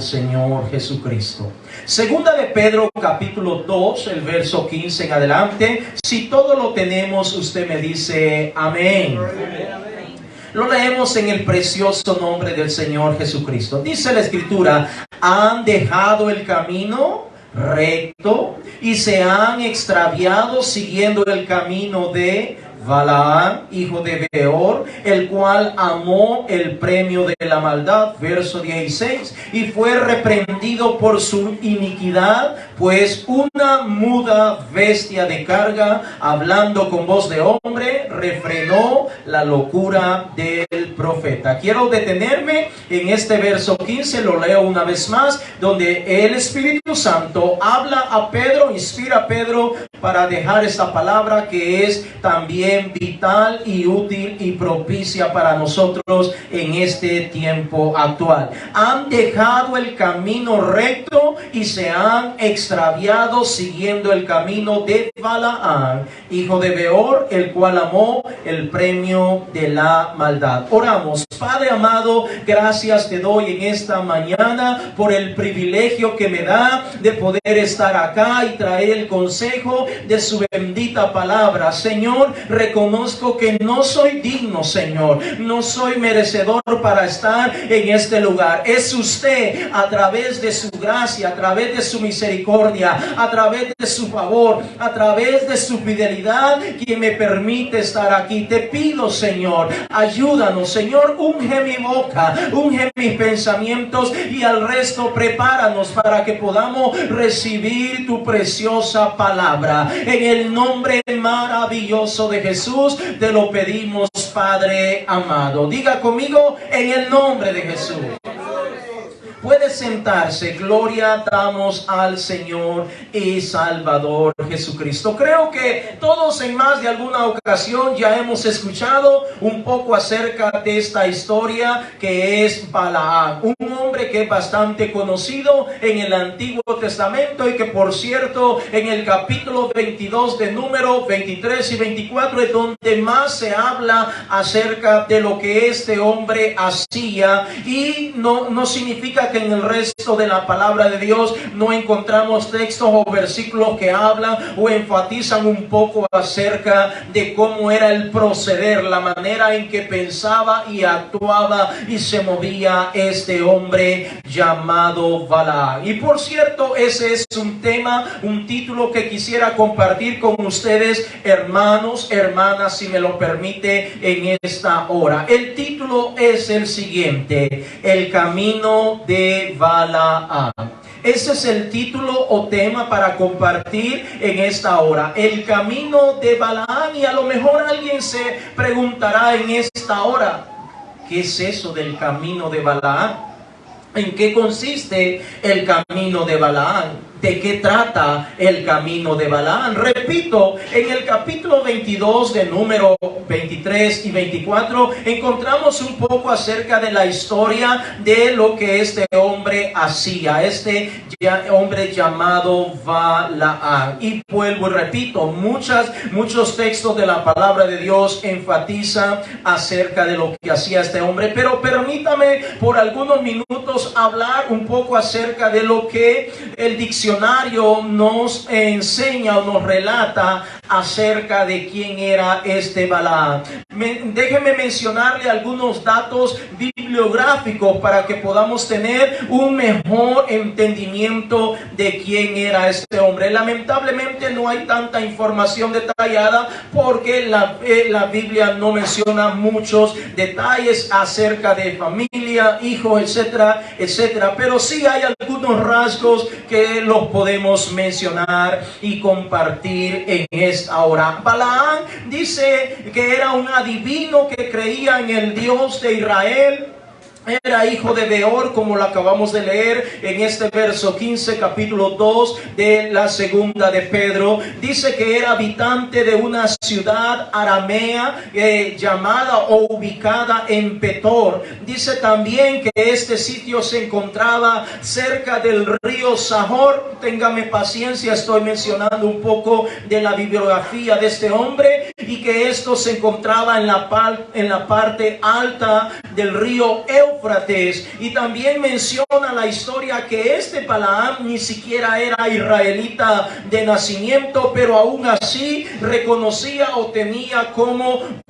Señor Jesucristo. Segunda de Pedro capítulo 2, el verso 15 en adelante. Si todo lo tenemos, usted me dice amén. Lo leemos en el precioso nombre del Señor Jesucristo. Dice la Escritura: han dejado el camino recto y se han extraviado siguiendo el camino de Balaam, hijo de Beor, el cual amó el premio de la maldad, verso 16, y fue reprendido por su iniquidad, pues una muda bestia de carga, hablando con voz de hombre, refrenó la locura del profeta. Quiero detenerme en este verso 15, lo leo una vez más, donde el Espíritu Santo habla a Pedro, inspira a Pedro para dejar esta palabra que es también vital y útil y propicia para nosotros en este tiempo actual. Han dejado el camino recto y se han extraviado siguiendo el camino de Balaam, hijo de Beor, el cual amó el premio de la maldad. Oramos. Padre amado, gracias te doy en esta mañana por el privilegio que me da de poder estar acá y traer el consejo de su bendita palabra. Señor, reconozco que no soy digno, Señor, no soy merecedor para estar en este lugar. Es usted, a través de su gracia, a través de su misericordia, a través de su favor, a través de su fidelidad, quien me permite estar aquí. Te pido, Señor, ayúdanos, Señor, unge mi boca, unge mis pensamientos, y al resto prepáranos para que podamos recibir tu preciosa palabra. En el nombre maravilloso de Jesús te lo pedimos, Padre amado. Diga conmigo: en el nombre de Jesús. Puede sentarse. Gloria damos al Señor y Salvador Jesucristo. Creo que todos en más de alguna ocasión ya hemos escuchado un poco acerca de esta historia que es Balaam, un hombre que es bastante conocido en el Antiguo Testamento y que, por cierto, en el capítulo 22 de Número 23 y 24 es donde más se habla acerca de lo que este hombre hacía, y no significa que en el resto de la palabra de Dios no encontramos textos o versículos que hablan o enfatizan un poco acerca de cómo era el proceder, la manera en que pensaba y actuaba y se movía este hombre llamado Balaam. Y por cierto, ese es un tema, un título que quisiera compartir con ustedes, hermanos, hermanas, si me lo permite, en esta hora. El título es el siguiente: el camino de Balaam. Ese es el título o tema para compartir en esta hora: el camino de Balaam. Y a lo mejor alguien se preguntará en esta hora: ¿qué es eso del camino de Balaam? ¿En qué consiste el camino de Balaam? ¿De qué trata el camino de Balaam? Repito, en el capítulo 22 de Número 23 y 24 encontramos un poco acerca de la historia de lo que este hombre hacía, este hombre llamado Balaam. Y vuelvo y repito, muchos textos de la palabra de Dios enfatizan acerca de lo que hacía este hombre, pero permítame por algunos minutos hablar un poco acerca de lo que el diccionario nos enseña o nos relata acerca de quién era este Balaam. Déjeme mencionarle algunos datos bibliográficos para que podamos tener un mejor entendimiento de quién era este hombre. Lamentablemente no hay tanta información detallada porque la Biblia no menciona muchos detalles acerca de familia, hijos, etcétera, etcétera. Pero sí hay algunos rasgos que los podemos mencionar y compartir en esta hora. Balaam dice que era un adivino que creía en el Dios de Israel. Era hijo de Beor, como lo acabamos de leer en este verso 15, capítulo 2 de la segunda de Pedro. Dice que era habitante de una ciudad aramea llamada o ubicada en Petor. Dice también que este sitio se encontraba cerca del río Sahor. Téngame paciencia, estoy mencionando un poco de la bibliografía de este hombre, y que esto se encontraba en la parte alta del río Éufrates, Éufrates, y también menciona la historia que este Balaam ni siquiera era israelita de nacimiento, pero aún así reconocía o tenía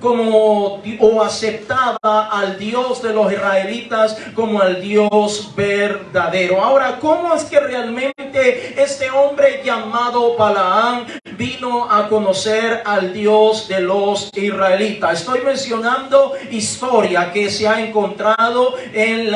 o aceptaba al Dios de los israelitas como al Dios verdadero. Ahora, ¿cómo es que realmente este hombre llamado Balaam vino a conocer al Dios de los israelitas? Estoy mencionando historia que se ha encontrado en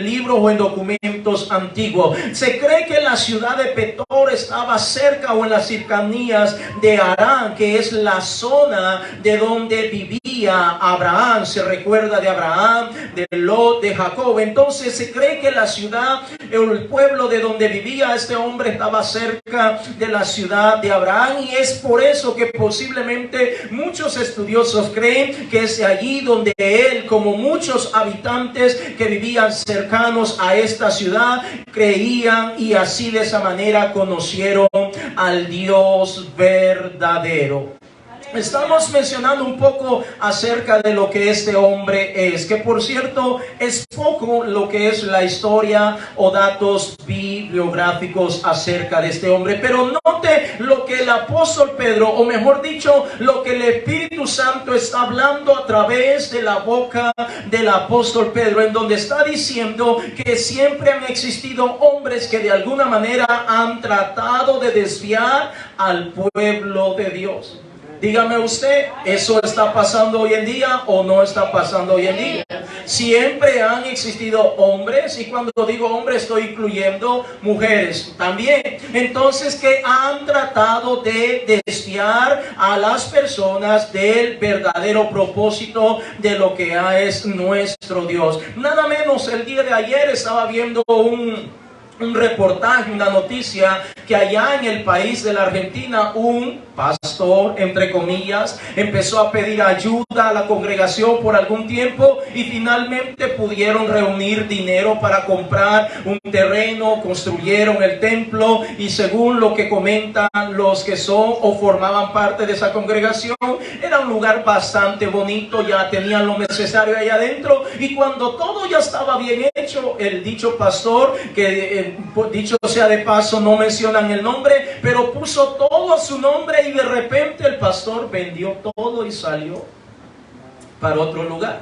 libros o en documentos antiguos. Se cree que la ciudad de Petor estaba cerca o en las cercanías de Harán, que es la zona de donde vivía Abraham. Se recuerda de Abraham, de Lot, de Jacob. Entonces se cree que la ciudad, el pueblo de donde vivía este hombre, estaba cerca de la ciudad de Abraham, y es por eso que posiblemente muchos estudiosos creen que es allí donde él, como muchos habitantes que vivían cercanos a esta ciudad, creían, y así de esa manera conocieron al Dios verdadero. Estamos mencionando un poco acerca de lo que este hombre es, que por cierto es poco lo que es la historia o datos bibliográficos acerca de este hombre, pero note lo que el apóstol Pedro, o mejor dicho, lo que el Espíritu Santo está hablando a través de la boca del apóstol Pedro, en donde está diciendo que siempre han existido hombres que de alguna manera han tratado de desviar al pueblo de Dios. Dígame usted, ¿eso está pasando hoy en día o no está pasando hoy en día? Siempre han existido hombres, y cuando digo hombres estoy incluyendo mujeres también. Entonces, que han tratado de desviar a las personas del verdadero propósito de lo que es nuestro Dios. Nada menos, el día de ayer estaba viendo un reportaje, una noticia, que allá en el país de la Argentina un pastor, entre comillas, empezó a pedir ayuda a la congregación por algún tiempo, y finalmente pudieron reunir dinero para comprar un terreno, construyeron el templo, y según lo que comentan los que son o formaban parte de esa congregación, era un lugar bastante bonito, ya tenían lo necesario allá adentro, y cuando todo ya estaba bien hecho, el dicho pastor, que dicho sea de paso, no mencionan el nombre, pero puso todo a su nombre, y de repente el pastor vendió todo y salió para otro lugar.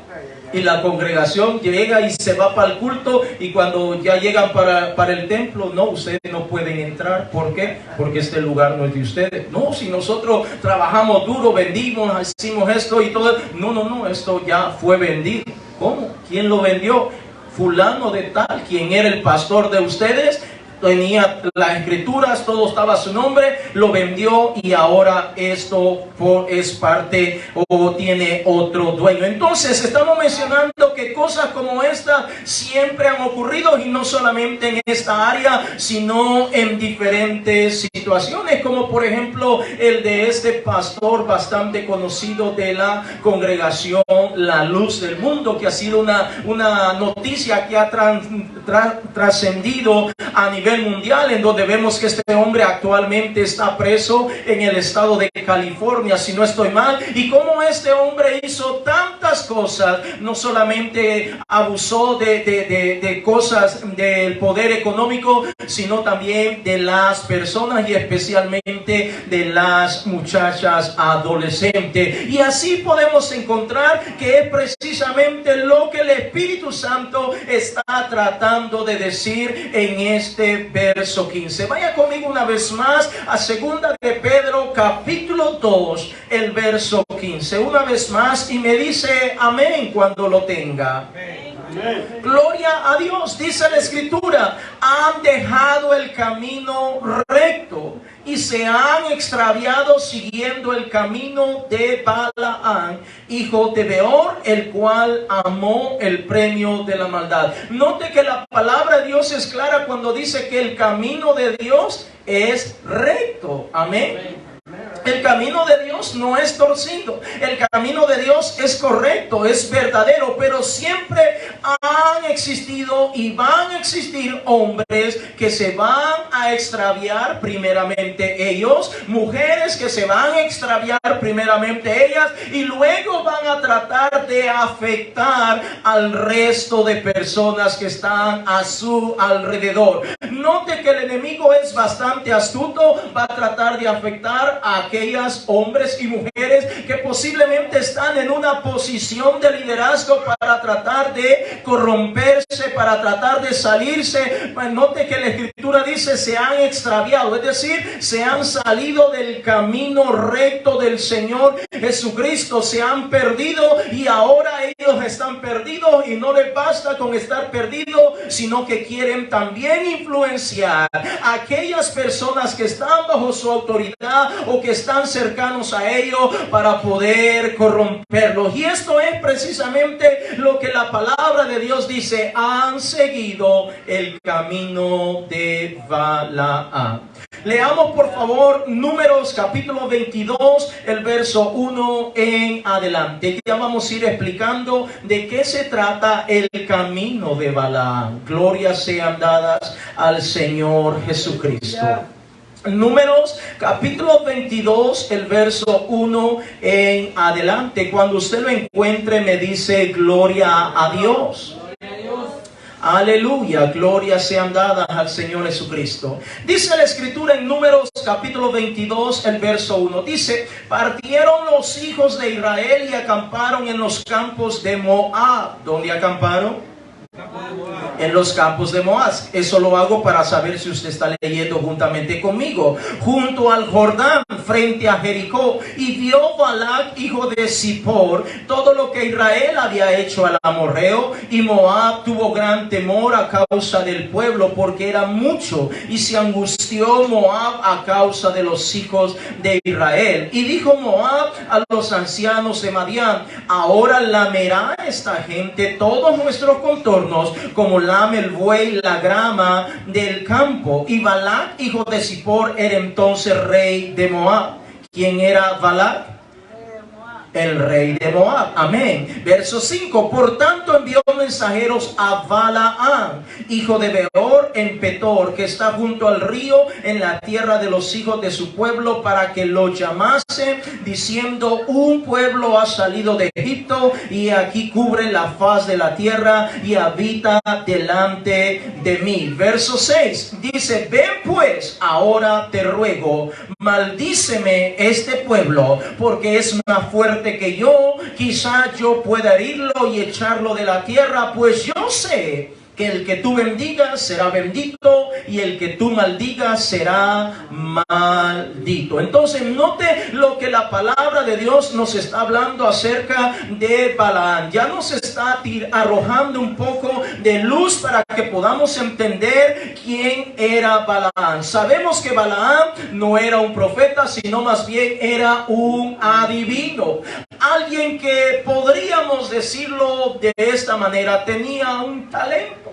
Y la congregación llega y se va para el culto, y cuando ya llegan para el templo, no, ustedes no pueden entrar. ¿Por qué? Porque este lugar no es de ustedes. No, si nosotros trabajamos duro, vendimos, hicimos esto y todo. No, esto ya fue vendido. ¿Cómo? ¿Quién lo vendió? Fulano de tal, quien era el pastor de ustedes, tenía las escrituras, todo estaba a su nombre, lo vendió, y ahora esto es parte o tiene otro dueño. Entonces estamos mencionando que cosas como esta siempre han ocurrido, y no solamente en esta área, sino en diferentes situaciones, como por ejemplo el de este pastor bastante conocido de la congregación La Luz del Mundo, que ha sido una noticia que ha trascendido a nivel mundial, en donde vemos que este hombre actualmente está preso en el estado de California, si no estoy mal, y cómo este hombre hizo tantas cosas. No solamente abusó de cosas del poder económico, sino también de las personas, y especialmente de las muchachas adolescentes. Y así podemos encontrar que es precisamente lo que el Espíritu Santo está tratando de decir en este verso 15. Vaya conmigo una vez más a segunda de Pedro capítulo 2, el verso 15. Una vez más, y me dice amén cuando lo tenga. Amén. Gloria a Dios. Dice la Escritura: han dejado el camino recto y se han extraviado siguiendo el camino de Balaam, hijo de Beor, el cual amó el premio de la maldad. Note que la palabra de Dios es clara cuando dice que el camino de Dios es recto. Amén. El camino de Dios no es torcido. El camino de Dios es correcto, es verdadero, pero siempre han existido y van a existir hombres que se van a extraviar primeramente ellos, mujeres que se van a extraviar primeramente ellas y luego van a tratar de afectar al resto de personas que están a su alrededor. Note que el enemigo es bastante astuto, va a tratar de afectar a aquellas hombres y mujeres que posiblemente están en una posición de liderazgo para tratar de corromperse, para tratar de salirse. Note que la escritura dice se han extraviado, es decir, se han salido del camino recto del Señor Jesucristo, se han perdido y ahora ellos están perdidos y no les basta con estar perdidos, sino que quieren también influenciar a aquellas personas que están bajo su autoridad o que están cercanos a ellos para poder corromperlos. Y esto es precisamente lo que la palabra de Dios dice: han seguido el camino de Balaam. Leamos por favor Números capítulo 22, el verso 1 en adelante. Ya vamos a ir explicando de qué se trata el camino de Balaam. Glorias sean dadas al Señor Jesucristo. Números capítulo 22, el verso 1 en adelante. Cuando usted lo encuentre me dice gloria a Dios. Aleluya, gloria sean dadas al Señor Jesucristo. Dice la escritura en Números capítulo 22, el verso 1. Dice: partieron los hijos de Israel y acamparon en los campos de Moab. ¿Dónde acamparon? En los campos de Moab. Eso lo hago para saber si usted está leyendo juntamente conmigo. Junto al Jordán, frente a Jericó. Y vio Balac, hijo de Zippor, todo lo que Israel había hecho al amorreo. Y Moab tuvo gran temor a causa del pueblo, porque era mucho. Y se angustió Moab a causa de los hijos de Israel. Y dijo Moab a los ancianos de Madián: ahora lamerá esta gente todos nuestros contornos, como lame el buey la grama del campo. Y Balac, hijo de Zippor, era entonces rey de Moab. ¿Quién era Balac? El rey de Moab. Amén. Verso 5. Por tanto envió mensajeros a Balaam, hijo de Beor, en Petor, que está junto al río, en la tierra de los hijos de su pueblo, para que lo llamase, diciendo: un pueblo ha salido de Egipto, y aquí cubre la faz de la tierra, y habita delante de mí. Verso 6. Dice: ven pues, ahora te ruego, maldíceme este pueblo, porque es más fuerte que yo. Quizá yo pueda herirlo y echarlo de la tierra, pues yo sé que el que tú bendigas será bendito y el que tú maldigas será maldito. Entonces note lo que la palabra de Dios nos está hablando acerca de Balaam. Ya nos está arrojando un poco de luz para que podamos entender quién era Balaam. Sabemos que Balaam no era un profeta, sino más bien era un adivino. Alguien que podríamos decirlo de esta manera, tenía un talento.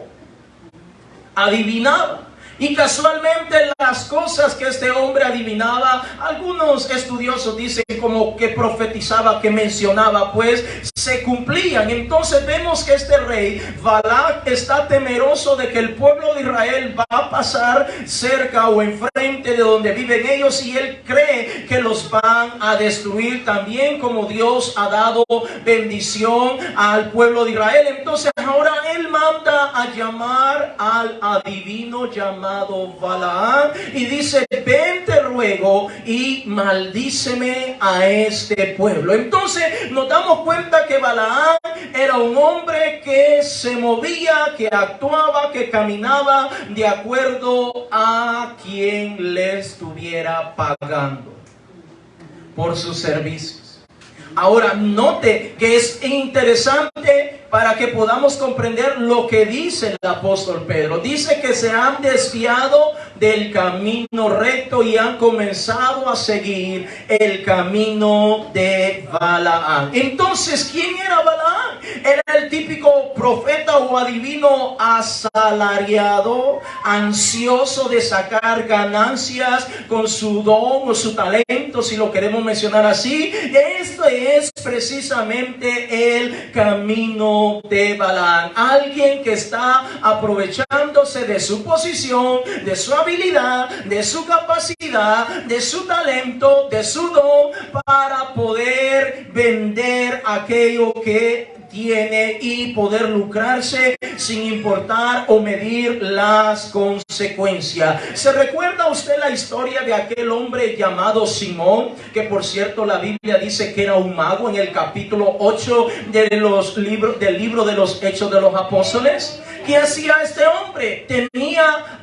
Adivinaba. Y casualmente las cosas que este hombre adivinaba, algunos estudiosos dicen como que profetizaba, que mencionaba, pues se cumplían. Entonces vemos que este rey Balac está temeroso de que el pueblo de Israel va a pasar cerca o enfrente de donde viven ellos, y él cree que los van a destruir también, como Dios ha dado bendición al pueblo de Israel. Entonces ahora él manda a llamar al adivino llamado Balaam y dice: ven te ruego y maldíceme a este pueblo. Entonces nos damos cuenta que Balaam era un hombre que se movía, que actuaba, que caminaba de acuerdo a quien le estuviera pagando por sus servicios. Ahora note que es interesante para que podamos comprender lo que dice el apóstol Pedro. Dice que se han desviado del camino recto y han comenzado a seguir el camino de Balaam. Entonces, ¿quién era Balaam? Era el típico profeta o adivino asalariado, ansioso de sacar ganancias con su don o su talento, si lo queremos mencionar así. Este es precisamente el camino de Balaam. Alguien que está aprovechándose de su posición, de su habilidad, de su capacidad, de su talento, de su don, para poder vender aquello que tiene y poder lucrarse sin importar o medir las consecuencias. ¿Se recuerda usted la historia de aquel hombre llamado Simón? Que por cierto la Biblia dice que era un mago en el capítulo 8 del libro de los Hechos de los Apóstoles. ¿Qué hacía este hombre?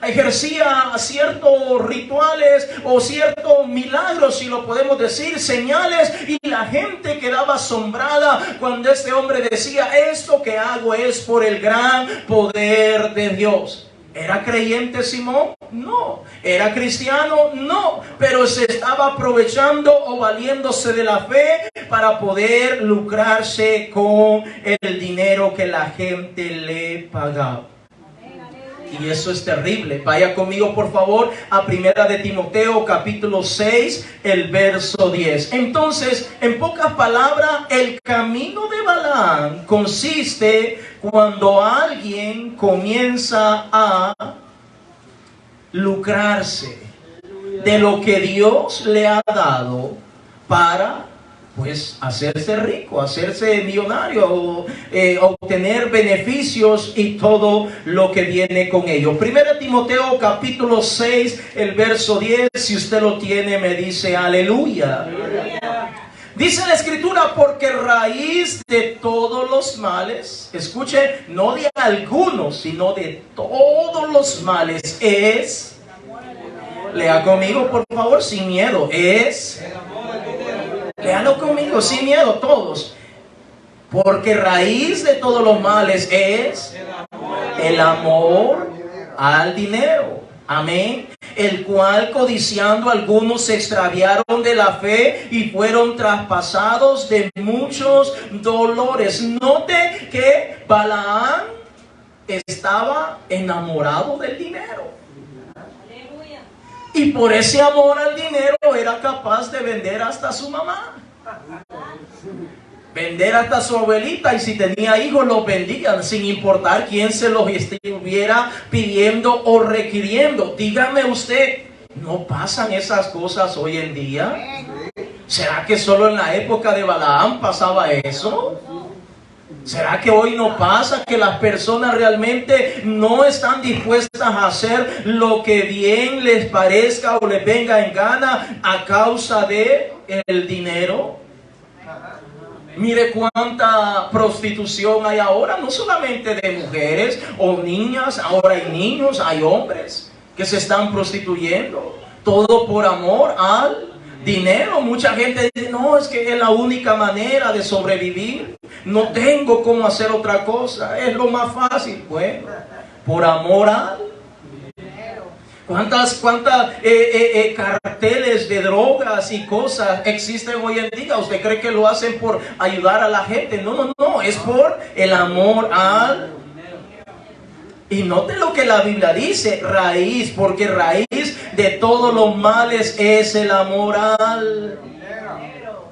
Ejercía ciertos rituales o ciertos milagros, si lo podemos decir, señales, y la gente quedaba asombrada cuando este hombre decía: esto que hago es por el gran poder de Dios. ¿Era creyente Simón? No. ¿Era cristiano? No. Pero se estaba aprovechando o valiéndose de la fe para poder lucrarse con el dinero que la gente le pagaba. Y eso es terrible. Vaya conmigo por favor a Primera de Timoteo capítulo 6, el verso 10. Entonces, en pocas palabras, el camino de Balaam consiste cuando alguien comienza a lucrarse de lo que Dios le ha dado para hacerse rico, hacerse millonario, obtener beneficios y todo lo que viene con ello. Primera Timoteo capítulo 6, el verso 10, si usted lo tiene, me dice aleluya. Dice la Escritura: porque raíz de todos los males, escuche, no de algunos, sino de todos los males es, lea conmigo por favor, sin miedo, léalo conmigo, sin miedo todos. Porque raíz de todos los males es el amor al dinero. Amén. El cual, codiciando, algunos se extraviaron de la fe y fueron traspasados de muchos dolores. Note que Balaam estaba enamorado del dinero. Y por ese amor al dinero era capaz de vender hasta a su mamá, vender hasta a su abuelita, y si tenía hijos los vendían sin importar quién se los estuviera pidiendo o requiriendo. Dígame usted, ¿no pasan esas cosas hoy en día? ¿Será que solo en la época de Balaam pasaba eso? ¿Será que hoy no pasa que las personas realmente no están dispuestas a hacer lo que bien les parezca o les venga en gana a causa de el dinero? Mire cuánta prostitución hay ahora, no solamente de mujeres o niñas, ahora hay niños, hay hombres que se están prostituyendo, todo por amor al dinero. Mucha gente dice: no, es que es la única manera de sobrevivir, no tengo cómo hacer otra cosa, es lo más fácil. Bueno, por amor al dinero. ¿Cuántas carteles de drogas y cosas existen hoy en día? ¿Usted cree que lo hacen por ayudar a la gente? No, es por el amor al dinero. Y note lo que la Biblia dice: raíz, porque raíz de todos los males es el amor al dinero.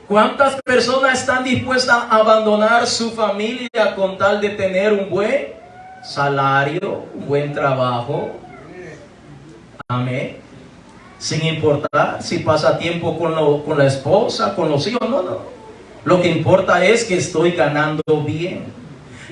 ¿Cuántas personas están dispuestas a abandonar su familia con tal de tener un buen salario, un buen trabajo? Amén. Sin importar si pasa tiempo con la esposa, con los hijos, no. Lo que importa es que estoy ganando bien.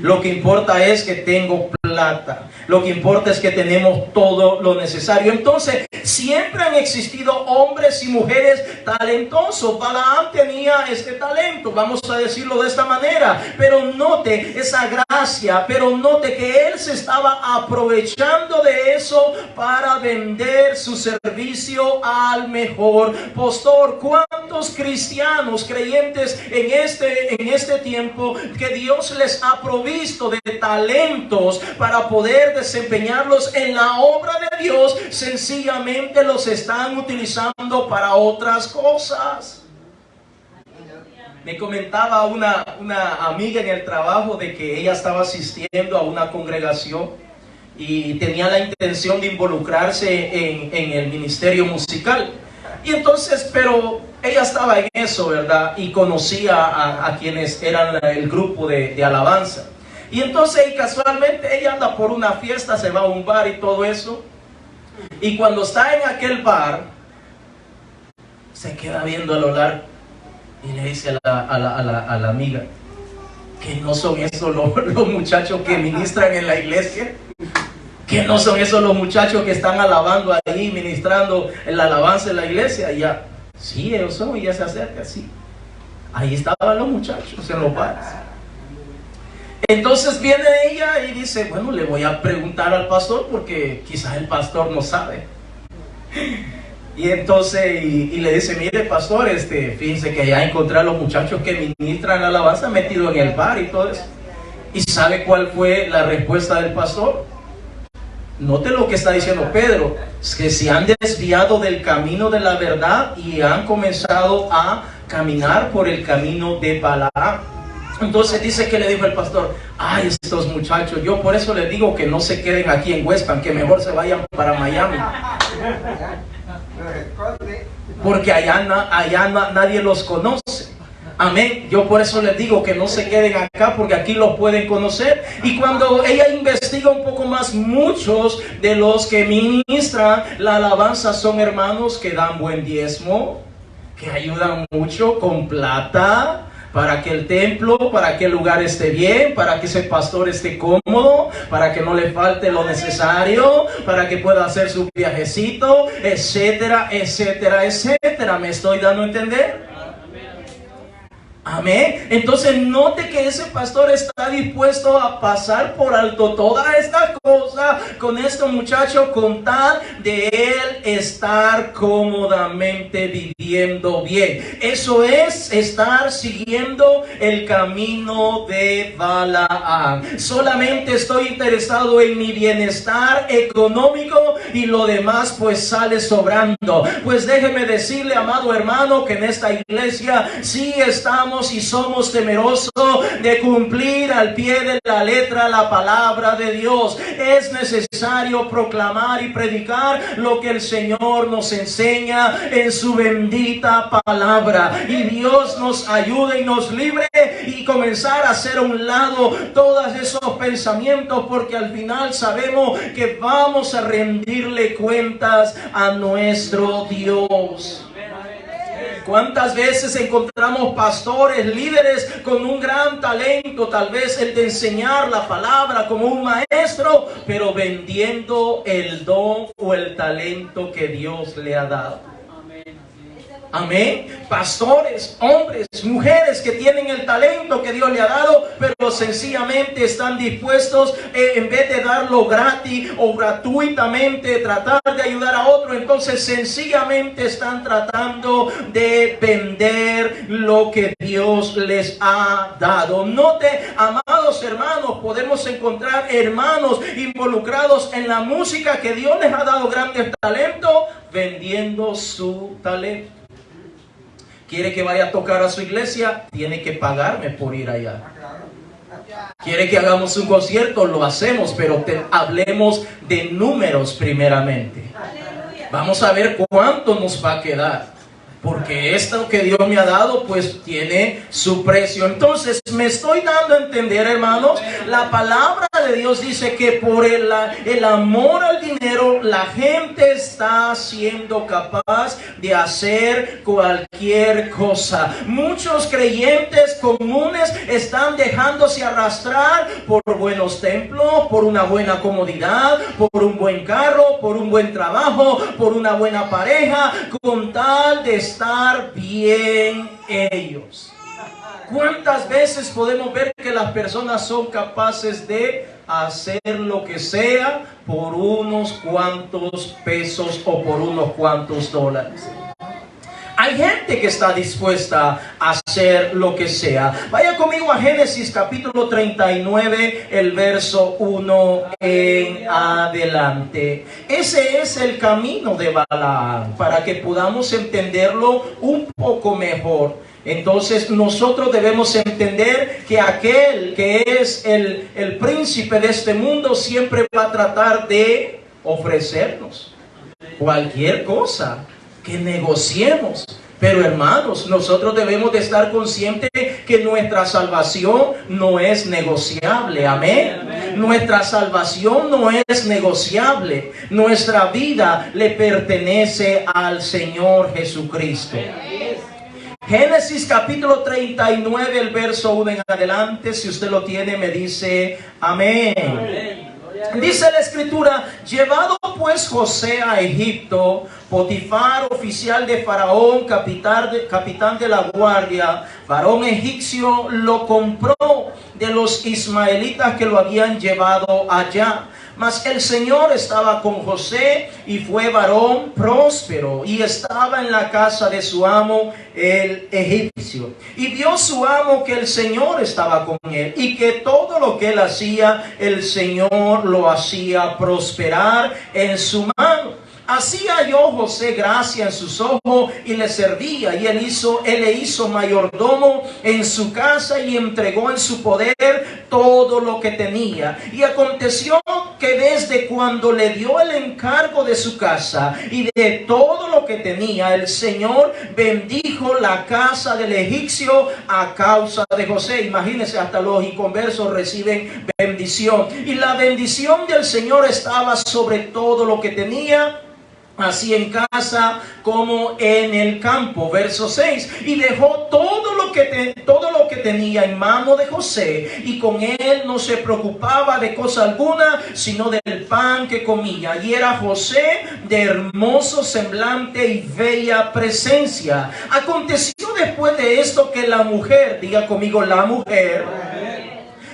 Lo que importa es que tengo plata. Lo que importa es que tenemos todo lo necesario. Entonces, siempre han existido hombres y mujeres talentosos. Balaam tenía este talento, vamos a decirlo de esta manera. Pero note esa gracia, pero note que él se estaba aprovechando de eso para vender su servicio al mejor postor. ¿Cuántos cristianos creyentes en este tiempo que Dios les ha provisto de talentos para poder desempeñarlos en la obra de Dios, sencillamente los están utilizando para otras cosas? Me comentaba una amiga en el trabajo de que ella estaba asistiendo a una congregación y tenía la intención de involucrarse en el ministerio musical. Y entonces, pero ella estaba en eso, ¿verdad? Y conocía a quienes eran el grupo de alabanza. Y entonces, y casualmente, ella anda por una fiesta, se va a un bar y todo eso. Y cuando está en aquel bar, se queda viendo a lo largo y le dice a la amiga, que no son esos los muchachos que ministran en la iglesia, que no son esos los muchachos que están alabando ahí, ministrando en la alabanza en la iglesia. Y ya, sí, ellos son, y ya se acerca, sí. Ahí estaban los muchachos en los bares. Entonces viene ella y dice, bueno, le voy a preguntar al pastor porque quizás el pastor no sabe. Y entonces, y le dice, mire pastor, fíjense que allá encontré a los muchachos que ministran alabanza metidos en el bar y todo eso. ¿Y sabe cuál fue la respuesta del pastor? Note lo que está diciendo Pedro, es que se han desviado del camino de la verdad y han comenzado a caminar por el camino de Balaam. Entonces dice que le dijo el pastor, ay, estos muchachos, yo por eso les digo que no se queden aquí en West Palm, que mejor se vayan para Miami. Porque allá nadie los conoce. Amén. Yo por eso les digo que no se queden acá, porque aquí los pueden conocer. Y cuando ella investiga un poco más, muchos de los que ministran la alabanza son hermanos que dan buen diezmo, que ayudan mucho con plata para que el templo, para que el lugar esté bien, para que ese pastor esté cómodo, para que no le falte lo necesario, para que pueda hacer su viajecito, etcétera, etcétera, etcétera. ¿Me estoy dando a entender? Amén. Entonces note que ese pastor está dispuesto a pasar por alto toda esta cosa con este muchacho con tal de él estar cómodamente viviendo bien. Eso es estar siguiendo el camino de Balaam. Solamente estoy interesado en mi bienestar económico y lo demás pues sale sobrando. Pues déjeme decirle, amado hermano, que en esta iglesia sí estamos y somos temerosos de cumplir al pie de la letra la palabra de Dios. Es necesario proclamar y predicar lo que el Señor nos enseña en su bendita palabra. Y Dios nos ayude y nos libre y comenzar a hacer a un lado todos esos pensamientos, porque al final sabemos que vamos a rendirle cuentas a nuestro Dios. ¿Cuántas veces encontramos pastores, líderes con un gran talento, tal vez el de enseñar la palabra como un maestro, pero vendiendo el don o el talento que Dios le ha dado? Amén. Pastores, hombres, mujeres que tienen el talento que Dios le ha dado, pero sencillamente están dispuestos, en vez de darlo gratis o gratuitamente, tratar de ayudar a otro, entonces sencillamente están tratando de vender lo que Dios les ha dado. Note, amados hermanos, podemos encontrar hermanos involucrados en la música que Dios les ha dado grandes talentos, vendiendo su talento. ¿Quiere que vaya a tocar a su iglesia? Tiene que pagarme por ir allá. ¿Quiere que hagamos un concierto? Lo hacemos, pero hablemos de números primeramente. Vamos a ver cuánto nos va a quedar. Porque esto que Dios me ha dado, pues tiene su precio. Entonces, me estoy dando a entender, hermanos, la palabra de Dios dice que por el amor al dinero, la gente está siendo capaz de hacer cualquier cosa. Muchos creyentes comunes están dejándose arrastrar por buenos templos, por una buena comodidad, por un buen carro, por un buen trabajo, por una buena pareja, con tal de estar bien ellos. ¿Cuántas veces podemos ver que las personas son capaces de hacer lo que sea por unos cuantos pesos o por unos cuantos dólares? Hay gente que está dispuesta a hacer lo que sea. Vaya conmigo a Génesis capítulo 39, el verso 1 en adelante. Ese es el camino de Balaam, para que podamos entenderlo un poco mejor. Entonces nosotros debemos entender que aquel que es el príncipe de este mundo siempre va a tratar de ofrecernos cualquier cosa que negociemos. Pero hermanos, nosotros debemos de estar conscientes que nuestra salvación no es negociable. Amén. Nuestra salvación no es negociable. Nuestra vida le pertenece al Señor Jesucristo. Génesis capítulo 39, el verso 1 en adelante. Si usted lo tiene, me dice amén. Dice la escritura: llevado pues José a Egipto, Potifar, oficial de Faraón, capitán de la guardia, varón egipcio, lo compró de los ismaelitas que lo habían llevado allá. Mas el Señor estaba con José y fue varón próspero y estaba en la casa de su amo el egipcio. Y vio su amo que el Señor estaba con él y que todo lo que él hacía, el Señor lo hacía prosperar en su mano. Así halló José gracia en sus ojos y le servía, y él le hizo mayordomo en su casa y entregó en su poder todo lo que tenía. Y aconteció que desde cuando le dio el encargo de su casa y de todo lo que tenía, el Señor bendijo la casa del egipcio a causa de José. Imagínense, hasta los inconversos reciben bendición. Y la bendición del Señor estaba sobre todo lo que tenía, así en casa como en el campo. Verso 6. Y dejó todo lo que tenía en mano de José, y con él no se preocupaba de cosa alguna, sino del pan que comía. Y era José de hermoso semblante y bella presencia. Aconteció después de esto que la mujer, diga conmigo, la mujer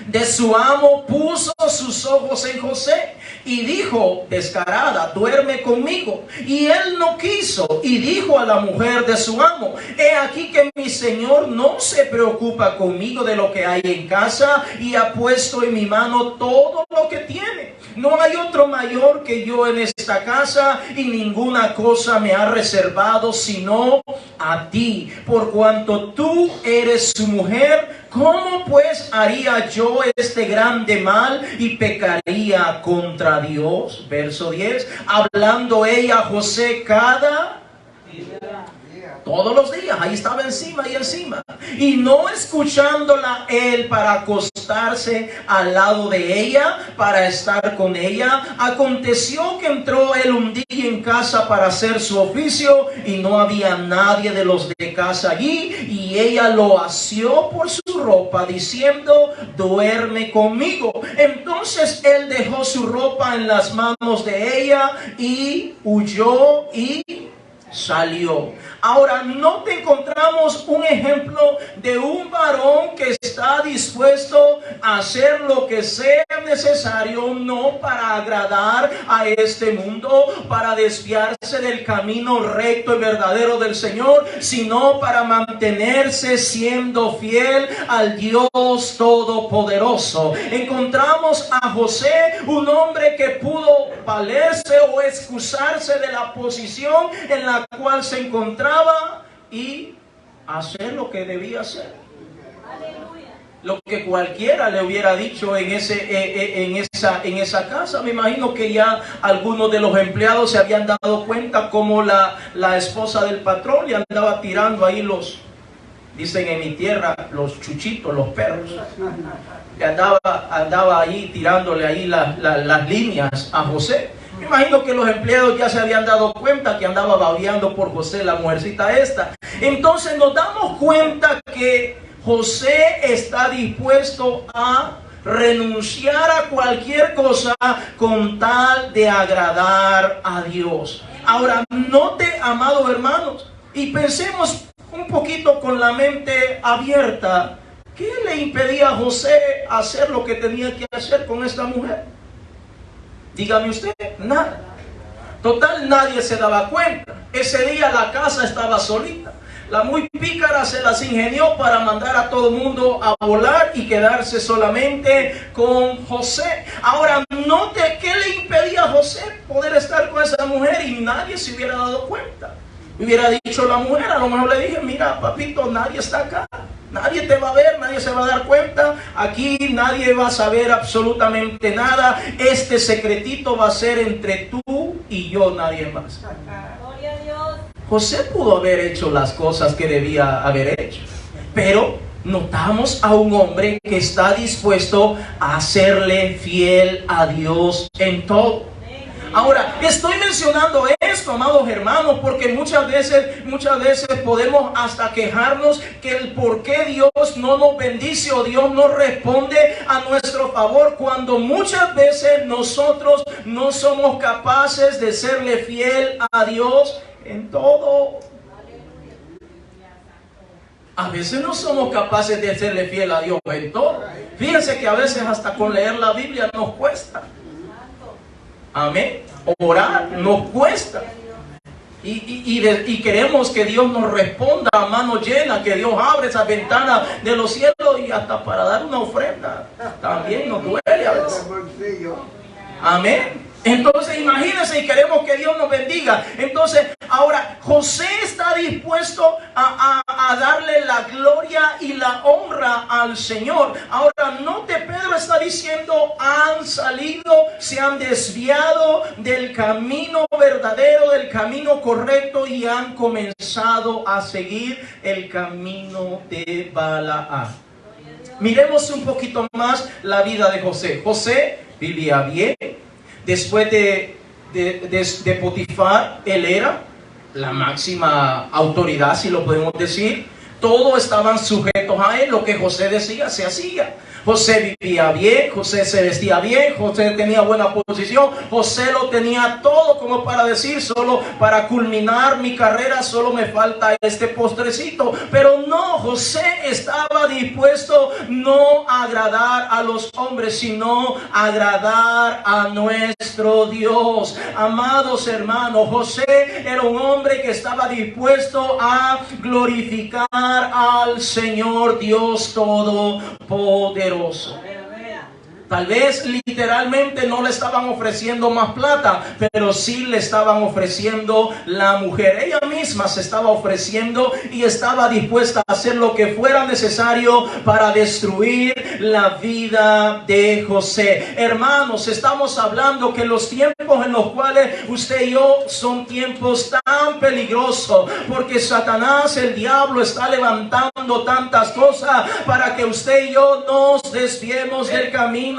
de su amo puso sus ojos en José y dijo descarada: duerme conmigo. Y él no quiso, y dijo a la mujer de su amo: he aquí que mi señor no se preocupa conmigo de lo que hay en casa, y ha puesto en mi mano todo lo que tiene. No hay otro mayor que yo en esta casa, y ninguna cosa me ha reservado sino a ti, por cuanto tú eres su mujer. ¿Cómo pues haría yo este grande mal y pecaría contra Dios? Verso 10. Hablando ella a José todos los días, ahí estaba encima y encima, y no escuchándola él para acostarse al lado de ella, para estar con ella. Aconteció que entró él un día en casa para hacer su oficio, y no había nadie de los de casa allí, y ella lo asió por su ropa, diciendo: duerme conmigo. Entonces él dejó su ropa en las manos de ella y huyó y salió. Ahora, no te encontramos un ejemplo de un varón que está dispuesto a hacer lo que sea necesario, no para agradar a este mundo, para desviarse del camino recto y verdadero del Señor, sino para mantenerse siendo fiel al Dios Todopoderoso. Encontramos a José, un hombre que pudo valerse o excusarse de la posición en la cual se encontraba y hacer lo que debía hacer. Lo que cualquiera le hubiera dicho en esa casa. Me imagino que ya algunos de los empleados se habían dado cuenta como la esposa del patrón le andaba tirando ahí dicen en mi tierra, los chuchitos, los perros. Le andaba ahí tirándole ahí las líneas a José. Me imagino que los empleados ya se habían dado cuenta que andaba babeando por José, la mujercita esta. Entonces nos damos cuenta que José está dispuesto a renunciar a cualquier cosa con tal de agradar a Dios. Ahora, note, amados hermanos, y pensemos un poquito con la mente abierta. ¿Qué le impedía a José hacer lo que tenía que hacer con esta mujer? Dígame usted, nada. Total, nadie se daba cuenta. Ese día la casa estaba solita. La muy pícara se las ingenió para mandar a todo el mundo a volar y quedarse solamente con José. Ahora, note qué le impedía a José poder estar con esa mujer y nadie se hubiera dado cuenta. Hubiera dicho la mujer, a lo mejor le dije, mira papito, nadie está acá, nadie te va a ver, nadie se va a dar cuenta, aquí nadie va a saber absolutamente nada, este secretito va a ser entre tú y yo, nadie más. Gloria a Dios. José pudo haber hecho las cosas que debía haber hecho, pero notamos a un hombre que está dispuesto a serle fiel a Dios en todo. Ahora, estoy mencionando esto, amados hermanos, porque muchas veces podemos hasta quejarnos que el por qué Dios no nos bendice o Dios no responde a nuestro favor, cuando muchas veces nosotros no somos capaces de serle fiel a Dios en todo. A veces no somos capaces de serle fiel a Dios en todo. Fíjense que a veces hasta con leer la Biblia nos cuesta. Amén. Orar nos cuesta. Y queremos que Dios nos responda a mano llena, que Dios abre esa ventana de los cielos y hasta para dar una ofrenda. También nos duele a veces. Amén. Entonces imagínense y queremos que Dios nos bendiga. Entonces ahora José está dispuesto a darle la gloria y la honra al Señor. Ahora note, Pedro está diciendo, han salido, se han desviado del camino verdadero, del camino correcto y han comenzado a seguir el camino de Balaam. Miremos un poquito más la vida de José. José vivía bien. Después de Potifar, él era la máxima autoridad, si lo podemos decir. Todos estaban sujetos a él, lo que José decía se hacía. José vivía bien, José se vestía bien, José tenía buena posición, José lo tenía todo como para decir, solo para culminar mi carrera, solo me falta este postrecito. Pero no, José estaba dispuesto no a agradar a los hombres, sino a agradar a nuestro Dios. Amados hermanos, José era un hombre que estaba dispuesto a glorificar al Señor Dios Todopoderoso. Tal vez literalmente no le estaban ofreciendo más plata, pero sí le estaban ofreciendo la mujer. Ella misma se estaba ofreciendo y estaba dispuesta a hacer lo que fuera necesario para destruir la vida de José. Hermanos, estamos hablando que los tiempos en los cuales usted y yo son tiempos tan peligrosos, porque Satanás, el diablo, está levantando tantas cosas para que usted y yo nos desviemos del camino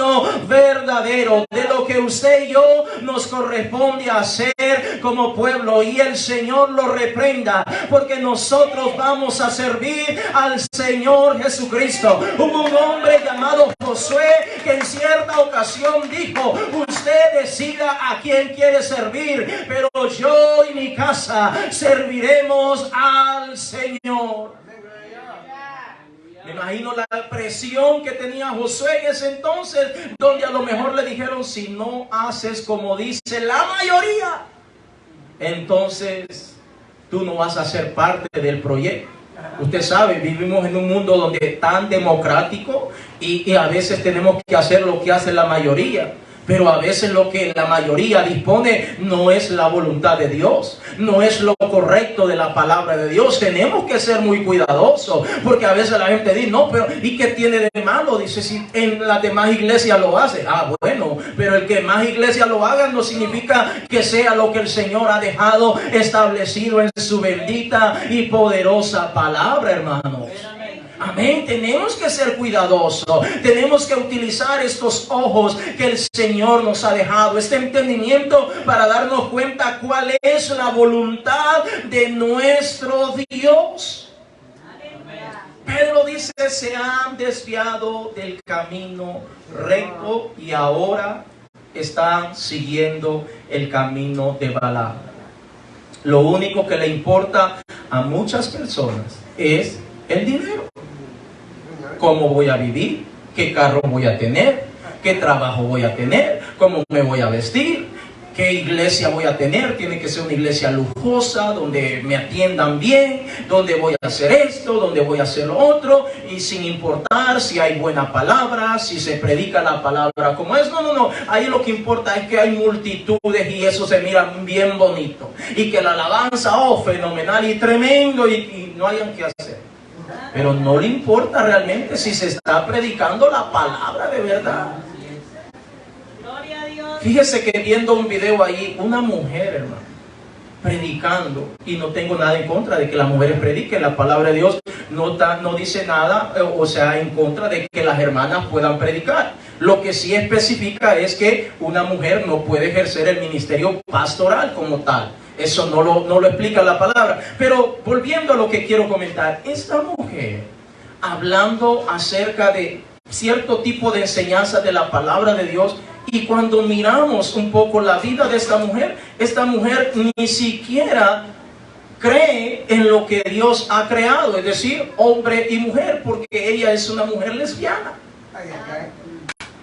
verdadero, de lo que usted y yo nos corresponde hacer como pueblo, y el Señor lo reprenda, porque nosotros vamos a servir al Señor Jesucristo. Hubo un hombre llamado Josué que en cierta ocasión dijo: usted decida a quién quiere servir, pero yo y mi casa serviremos al Señor. Me imagino la presión que tenía Josué en ese entonces, donde a lo mejor le dijeron: si no haces como dice la mayoría, entonces tú no vas a ser parte del proyecto. Usted sabe, vivimos en un mundo donde es tan democrático y a veces tenemos que hacer lo que hace la mayoría. Pero a veces lo que la mayoría dispone no es la voluntad de Dios, no es lo correcto de la palabra de Dios. Tenemos que ser muy cuidadosos, porque a veces la gente dice: no, pero ¿y qué tiene de malo? Dice, si en las demás iglesias lo hace. Ah, bueno, pero el que más iglesias lo hagan no significa que sea lo que el Señor ha dejado establecido en su bendita y poderosa palabra, hermanos. Amén. Tenemos que ser cuidadosos. Tenemos que utilizar estos ojos que el Señor nos ha dejado, este entendimiento, para darnos cuenta cuál es la voluntad de nuestro Dios. Pedro dice: se han desviado del camino recto y ahora están siguiendo el camino de Balaam. Lo único que le importa a muchas personas es el dinero. ¿Cómo voy a vivir? ¿Qué carro voy a tener? ¿Qué trabajo voy a tener? ¿Cómo me voy a vestir? ¿Qué iglesia voy a tener? Tiene que ser una iglesia lujosa, donde me atiendan bien, donde voy a hacer esto, donde voy a hacer lo otro, y sin importar si hay buena palabra, si se predica la palabra como es. No. Ahí lo que importa es que hay multitudes y eso se mira bien bonito. Y que la alabanza, fenomenal y tremendo, y no hayan que hacer. Pero no le importa realmente si se está predicando la palabra de verdad. Fíjese que viendo un video ahí, una mujer, hermano, predicando, y no tengo nada en contra de que las mujeres prediquen, la palabra de Dios no dice nada, o sea, en contra de que las hermanas puedan predicar. Lo que sí especifica es que una mujer no puede ejercer el ministerio pastoral como tal. Eso no lo explica la palabra. Pero volviendo a lo que quiero comentar, esta mujer, hablando acerca de cierto tipo de enseñanza de la palabra de Dios, y cuando miramos un poco la vida de esta mujer ni siquiera cree en lo que Dios ha creado, es decir, hombre y mujer, porque ella es una mujer lesbiana.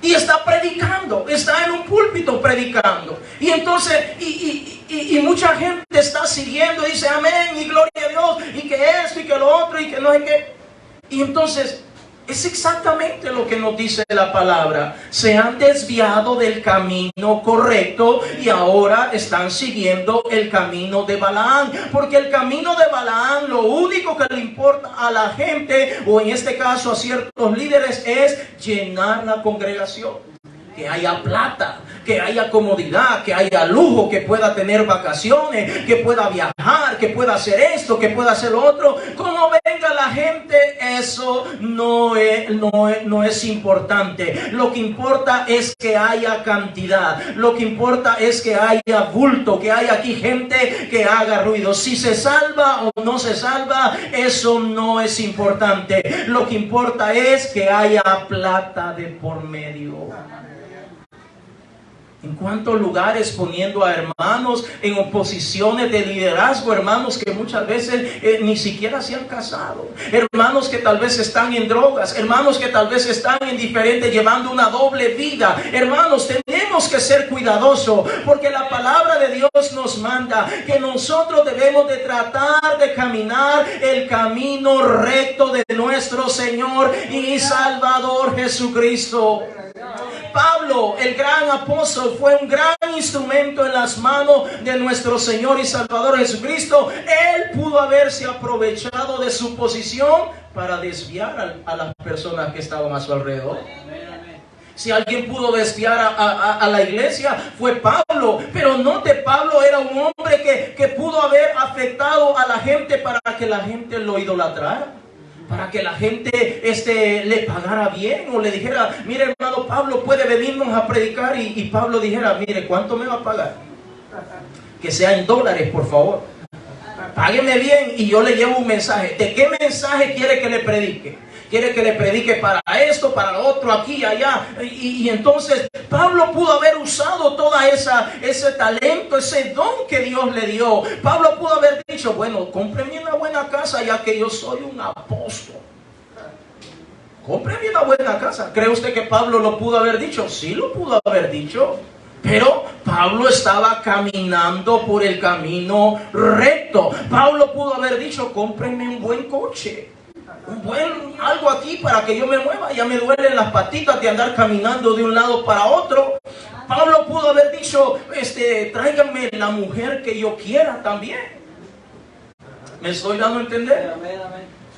Y está predicando, está en un púlpito predicando. Y entonces, y mucha gente está siguiendo, dice amén y gloria a Dios, y que esto y que lo otro, y que no hay que. Y entonces, es exactamente lo que nos dice la palabra. Se han desviado del camino correcto y ahora están siguiendo el camino de Balaam. Porque el camino de Balaam, lo único que le importa a la gente, o en este caso a ciertos líderes, es llenar la congregación. Que haya plata, que haya comodidad, que haya lujo, que pueda tener vacaciones, que pueda viajar, que pueda hacer esto, que pueda hacer lo otro. Como venga la gente, eso no es importante. Lo que importa es que haya cantidad. Lo que importa es que haya bulto, que haya aquí gente que haga ruido. Si se salva o no se salva, eso no es importante. Lo que importa es que haya plata de por medio. En cuántos lugares poniendo a hermanos en oposiciones de liderazgo, hermanos que muchas veces ni siquiera se han casado, hermanos que tal vez están en drogas, hermanos que tal vez están en diferentes, llevando una doble vida. Hermanos, tenemos que ser cuidadosos, porque la palabra de Dios nos manda que nosotros debemos de tratar de caminar el camino recto de nuestro Señor y Salvador Jesucristo. Pablo, el gran apóstol, fue un gran instrumento en las manos de nuestro Señor y Salvador Jesucristo. Él pudo haberse aprovechado de su posición para desviar a las personas que estaban a su alrededor. Si alguien pudo desviar a la iglesia, fue Pablo. Pero note, Pablo era un hombre que pudo haber afectado a la gente para que la gente lo idolatrara, para que la gente le pagara bien, o le dijera, mire hermano Pablo puede venirnos a predicar, y Pablo dijera, mire, ¿cuánto me va a pagar? Que sea en dólares, por favor. Págueme bien y yo le llevo un mensaje. ¿De qué mensaje quiere que le predique? ¿Quiere que le predique para esto, para lo otro, aquí y allá? Y entonces Pablo pudo haber usado toda ese talento, ese don que Dios le dio. Pablo pudo haber dicho, bueno, cómpreme una buena casa, ya que yo soy un apóstol. Cómpreme una buena casa. ¿Cree usted que Pablo lo pudo haber dicho? Sí, lo pudo haber dicho. Pero Pablo estaba caminando por el camino recto. Pablo pudo haber dicho, cómprenme un buen coche, algo aquí para que yo me mueva. Ya me duelen las patitas de andar caminando de un lado para otro. Pablo pudo haber dicho, tráiganme la mujer que yo quiera también. ¿Me estoy dando a entender?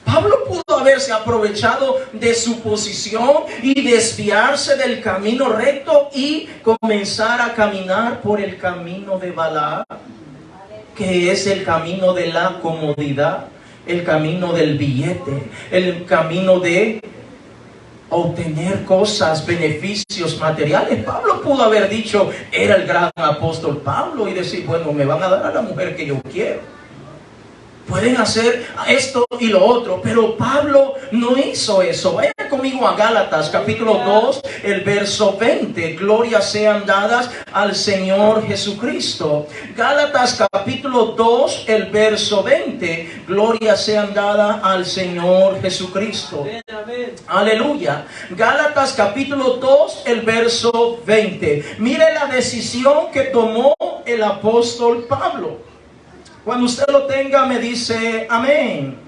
Pablo pudo haberse aprovechado de su posición y desviarse del camino recto y comenzar a caminar por el camino de Balaam, que es el camino de la comodidad, el camino del billete, el camino de obtener cosas, beneficios materiales. Pablo pudo haber dicho, era el gran apóstol Pablo, y decir, bueno, me van a dar a la mujer que yo quiero. pueden hacer esto y lo otro, pero Pablo no hizo eso. Vayan conmigo a Gálatas capítulo 2, el verso 20. Glorias sean dadas al Señor Jesucristo. Gálatas capítulo 2, el verso 20. Glorias sean dadas al Señor Jesucristo. Aleluya. Gálatas capítulo 2, el verso 20. Mire la decisión que tomó el apóstol Pablo. Cuando usted lo tenga, me dice amén.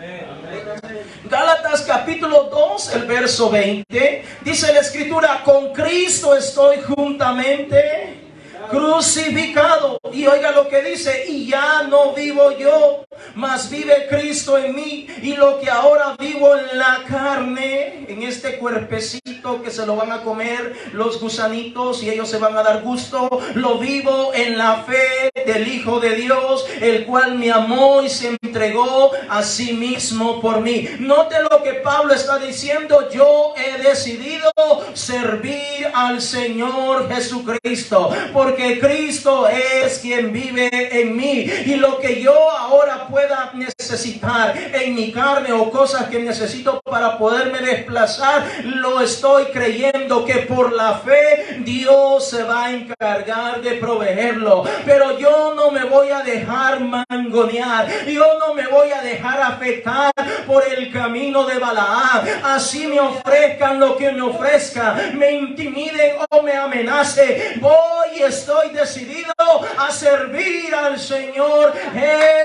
Gálatas capítulo 2, el verso 20, dice la escritura: con Cristo estoy juntamente crucificado. Y oiga lo que dice: y ya no vivo yo, mas vive Cristo en mí. Y lo que ahora vivo en la carne, en este cuerpecito que se lo van a comer los gusanitos y ellos se van a dar gusto, lo vivo en la fe del Hijo de Dios, el cual me amó y se entregó a sí mismo por mí. Note lo que Pablo está diciendo: yo he decidido servir al Señor Jesucristo, porque Cristo es quien vive en mí. Y lo que yo ahora pueda necesitar en mi carne, o cosas que necesito para poderme desplazar, lo estoy creyendo que por la fe Dios se va a encargar de proveerlo. Pero yo no me voy a dejar mangonear, yo no me voy a dejar afectar por el camino de Balaam. Así me ofrezcan lo que me ofrezcan, me intimiden o me amenacen, voy, estoy decidido a servir al Señor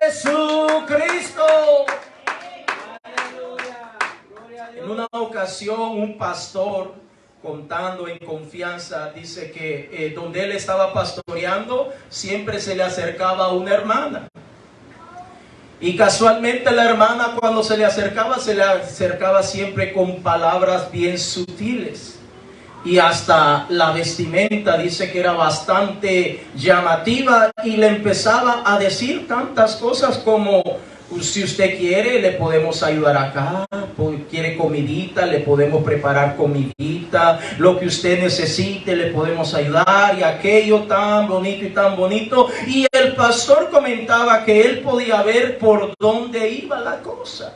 Jesucristo. En una ocasión, un pastor, contando en confianza, dice que donde él estaba pastoreando, siempre se le acercaba una hermana. Y casualmente la hermana, cuando se le acercaba siempre con palabras bien sutiles. Y hasta la vestimenta dice que era bastante llamativa, y le empezaba a decir tantas cosas como: si usted quiere, le podemos ayudar acá, quiere comidita, le podemos preparar comidita, lo que usted necesite le podemos ayudar, y aquello tan bonito y tan bonito. Y el pastor comentaba que él podía ver por dónde iba la cosa.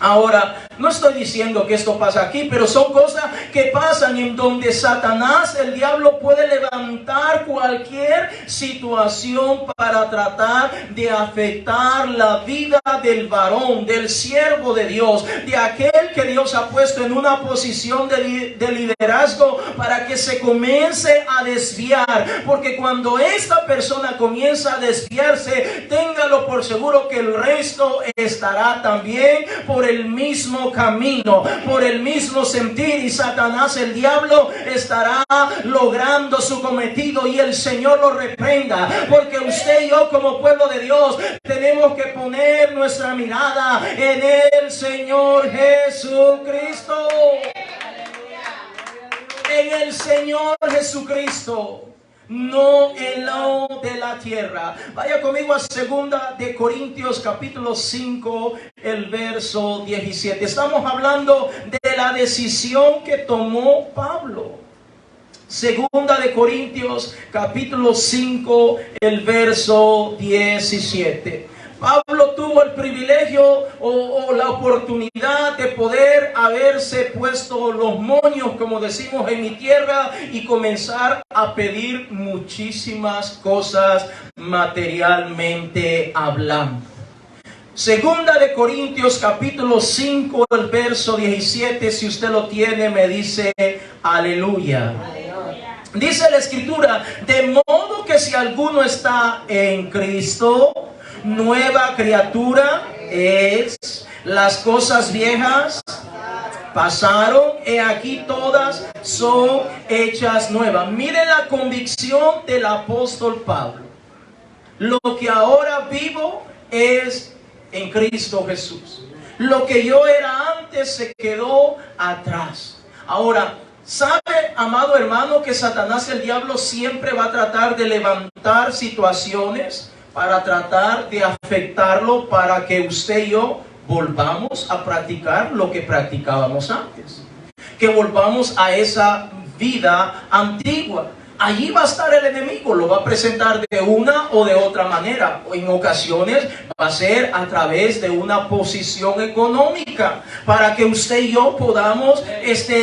Ahora, no estoy diciendo que esto pasa aquí, pero son cosas que pasan en donde Satanás, el diablo, puede levantar cualquier situación para tratar de afectar la vida del varón, del siervo de Dios, de aquel que Dios ha puesto en una posición de liderazgo, para que se comience a desviar. Porque cuando esta persona comienza a desviarse, téngalo por seguro que el resto estará también por el mismo camino, por el mismo sentir, y Satanás, el diablo, estará logrando su cometido, y el Señor lo reprenda. Porque usted y yo, como pueblo de Dios, tenemos que poner nuestra mirada en el Señor Jesucristo, en el Señor Jesucristo, no en lo de la tierra. Vaya conmigo a 2 de Corintios capítulo 5, el verso 17. Estamos hablando de la decisión que tomó Pablo. 2 de Corintios capítulo 5, el verso 17. Pablo tuvo el privilegio o la oportunidad de poder haberse puesto los moños, como decimos en mi tierra, y comenzar a pedir muchísimas cosas materialmente hablando. 2 de Corintios capítulo 5, el verso 17, si usted lo tiene, me dice aleluya. Dice la escritura: de modo que si alguno está en Cristo, nueva criatura es, las cosas viejas pasaron, he aquí todas son hechas nuevas. Mire la convicción del apóstol Pablo: lo que ahora vivo es en Cristo Jesús. Lo que yo era antes se quedó atrás. Ahora, ¿sabe, amado hermano, que Satanás, el diablo, siempre va a tratar de levantar situaciones para tratar de afectarlo, para que usted y yo volvamos a practicar lo que practicábamos antes, que volvamos a esa vida antigua? allí va a estar el enemigo, lo va a presentar de una o de otra manera. En ocasiones va a ser a través de una posición económica, para que usted y yo podamos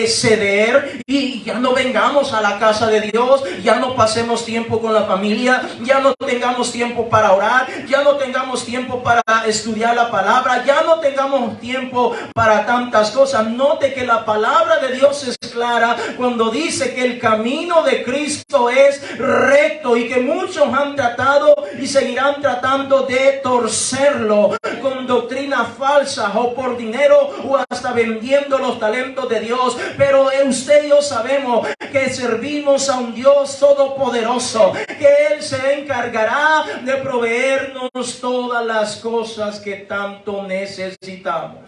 ceder y ya no vengamos a la casa de Dios, ya no pasemos tiempo con la familia, ya no tengamos tiempo para orar, ya no tengamos tiempo para estudiar la palabra, ya no tengamos tiempo para tantas cosas. Note que la palabra de Dios es clara cuando dice que el camino de Cristo es recto y que muchos han tratado y seguirán tratando de torcerlo con doctrinas falsas o por dinero o hasta vendiendo los talentos de Dios. Pero usted y yo sabemos que servimos a un Dios todopoderoso, que Él se encargará de proveernos todas las cosas que tanto necesitamos.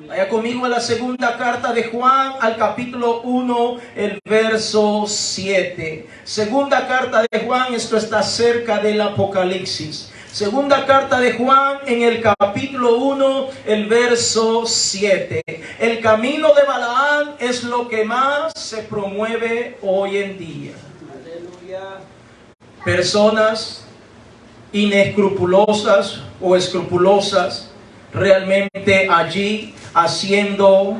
Vaya conmigo a la segunda carta de Juan, al capítulo 1, el verso 7. Segunda carta de Juan, esto está cerca del Apocalipsis. Segunda carta de Juan, en el capítulo 1, el verso 7. El camino de Balaam es lo que más se promueve hoy en día. Personas inescrupulosas o escrupulosas realmente allí haciendo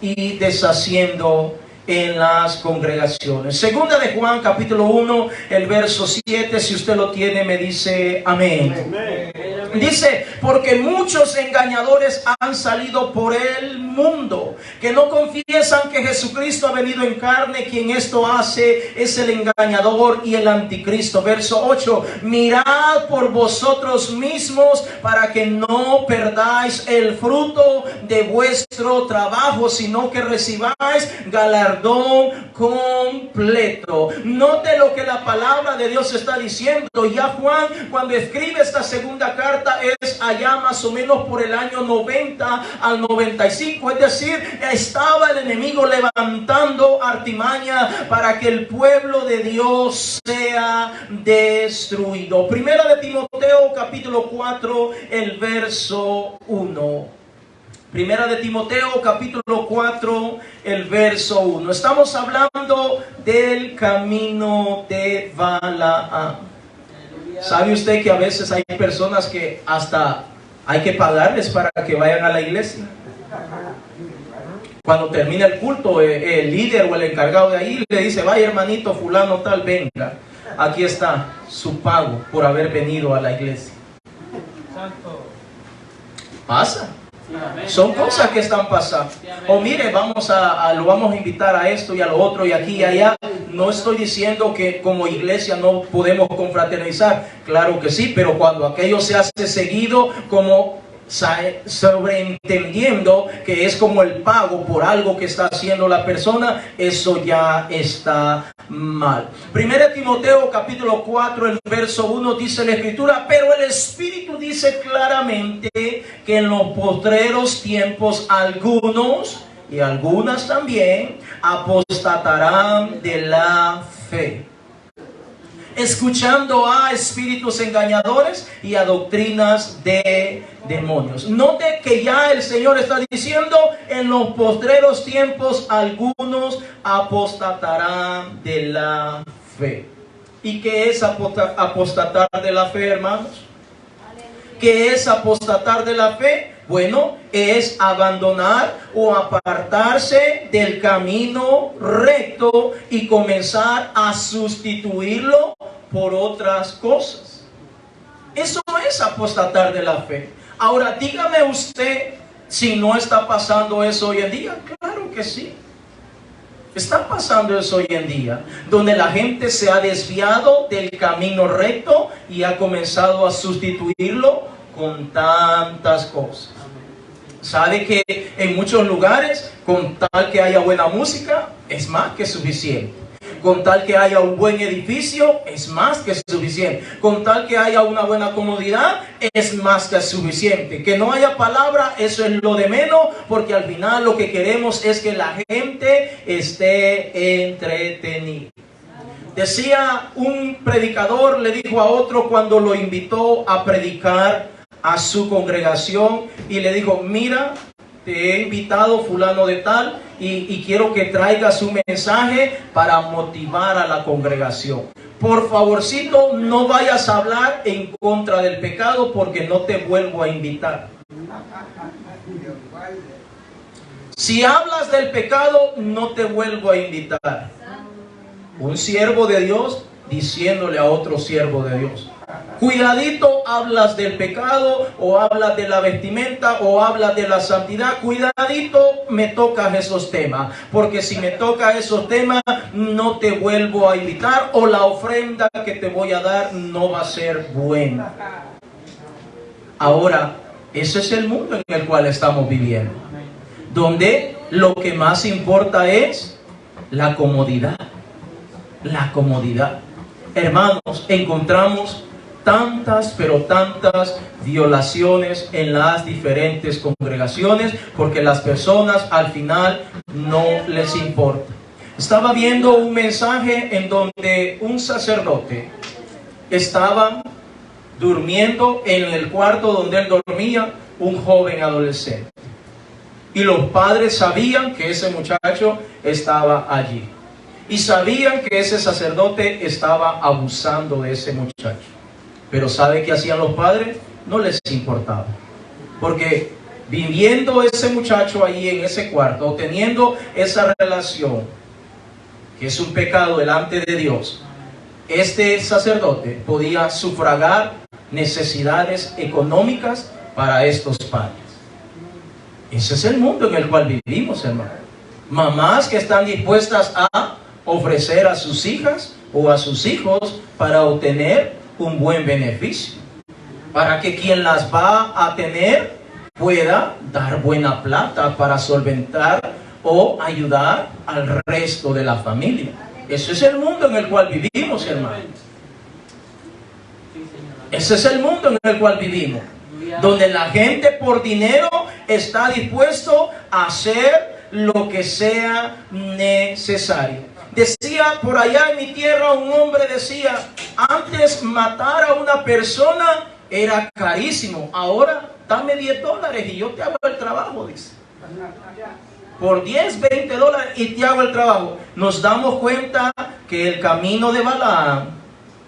y deshaciendo en las congregaciones. Segunda de Juan, capítulo 1, el verso 7, si usted lo tiene, me dice amén. Amén. Dice, porque muchos engañadores han salido por el mundo, que no confiesan que Jesucristo ha venido en carne. Quien esto hace es el engañador y el anticristo. Verso 8, mirad por vosotros mismos para que no perdáis el fruto de vuestro trabajo, sino que recibáis galardón completo. Note lo que la palabra de Dios está diciendo. Ya Juan, cuando escribe esta segunda carta, es allá más o menos por el año 90 al 95. Es decir, estaba el enemigo levantando artimaña para que el pueblo de Dios sea destruido. Primera de Timoteo, capítulo 4, el verso 1. Primera de Timoteo, capítulo 4, el verso 1. Estamos hablando del camino de Balaam. ¿Sabe usted que a veces hay personas que hasta hay que pagarles para que vayan a la iglesia? Cuando termina el culto, el líder o el encargado de ahí le dice, vaya hermanito fulano tal, venga, aquí está su pago por haber venido a la iglesia. Pasa. Son cosas que están pasando. O mire, lo vamos a invitar a esto y a lo otro y aquí y allá. No estoy diciendo que como iglesia no podemos confraternizar. Claro que sí, pero cuando aquello se hace seguido, como sobreentendiendo que es como el pago por algo que está haciendo la persona, eso ya está mal. Primera Timoteo capítulo 4, el verso 1 dice la escritura, pero el Espíritu dice claramente que en los postreros tiempos algunos y algunas también apostatarán de la fe, escuchando a espíritus engañadores y a doctrinas de demonios. Note que ya el Señor está diciendo, en los postreros tiempos algunos apostatarán de la fe. ¿Y qué es apostatar de la fe, hermanos? ¿Qué es apostatar de la fe? Bueno, es abandonar o apartarse del camino recto y comenzar a sustituirlo por otras cosas. Eso es apostatar de la fe. Ahora, dígame usted si no está pasando eso hoy en día. Claro que sí. Está pasando eso hoy en día, donde la gente se ha desviado del camino recto y ha comenzado a sustituirlo con tantas cosas. Sabe que en muchos lugares, con tal que haya buena música, es más que suficiente. Con tal que haya un buen edificio, es más que suficiente. Con tal que haya una buena comodidad, es más que suficiente. Que no haya palabra, eso es lo de menos, porque al final lo que queremos es que la gente esté entretenida. Decía un predicador, le dijo a otro cuando lo invitó a predicar a su congregación y le dijo, mira, te he invitado fulano de tal y quiero que traigas un mensaje para motivar a la congregación. Por favorcito, no vayas a hablar en contra del pecado porque no te vuelvo a invitar. Si hablas del pecado, no te vuelvo a invitar. Un siervo de Dios diciéndole a otro siervo de Dios. Cuidadito, hablas del pecado o hablas de la vestimenta o hablas de la santidad. Cuidadito, me tocas esos temas, porque si me tocas esos temas no te vuelvo a invitar, o la ofrenda que te voy a dar no va a ser buena. Ahora, ese es el mundo en el cual estamos viviendo, donde lo que más importa es la comodidad. La comodidad. Hermanos, encontramos tantas, pero tantas violaciones en las diferentes congregaciones porque las personas al final no les importa. Estaba viendo un mensaje en donde un sacerdote estaba durmiendo en el cuarto donde él dormía, un joven adolescente. Y los padres sabían que ese muchacho estaba allí. Y sabían que ese sacerdote estaba abusando de ese muchacho. Pero ¿sabe qué hacían los padres? No les importaba. Porque viviendo ese muchacho ahí en ese cuarto, teniendo esa relación, que es un pecado delante de Dios, este sacerdote podía sufragar necesidades económicas para estos padres. Ese es el mundo en el cual vivimos, hermano. Mamás que están dispuestas a ofrecer a sus hijas o a sus hijos para obtener un buen beneficio, para que quien las va a tener pueda dar buena plata para solventar o ayudar al resto de la familia. Ese es el mundo en el cual vivimos, hermano. Ese es el mundo en el cual vivimos, donde la gente por dinero está dispuesto a hacer lo que sea necesario. Decía por allá en mi tierra, un hombre decía, antes matar a una persona era carísimo, ahora dame $10 y yo te hago el trabajo, dice. Por 10, 20 dólares y te hago el trabajo. Nos damos cuenta que el camino de Balaam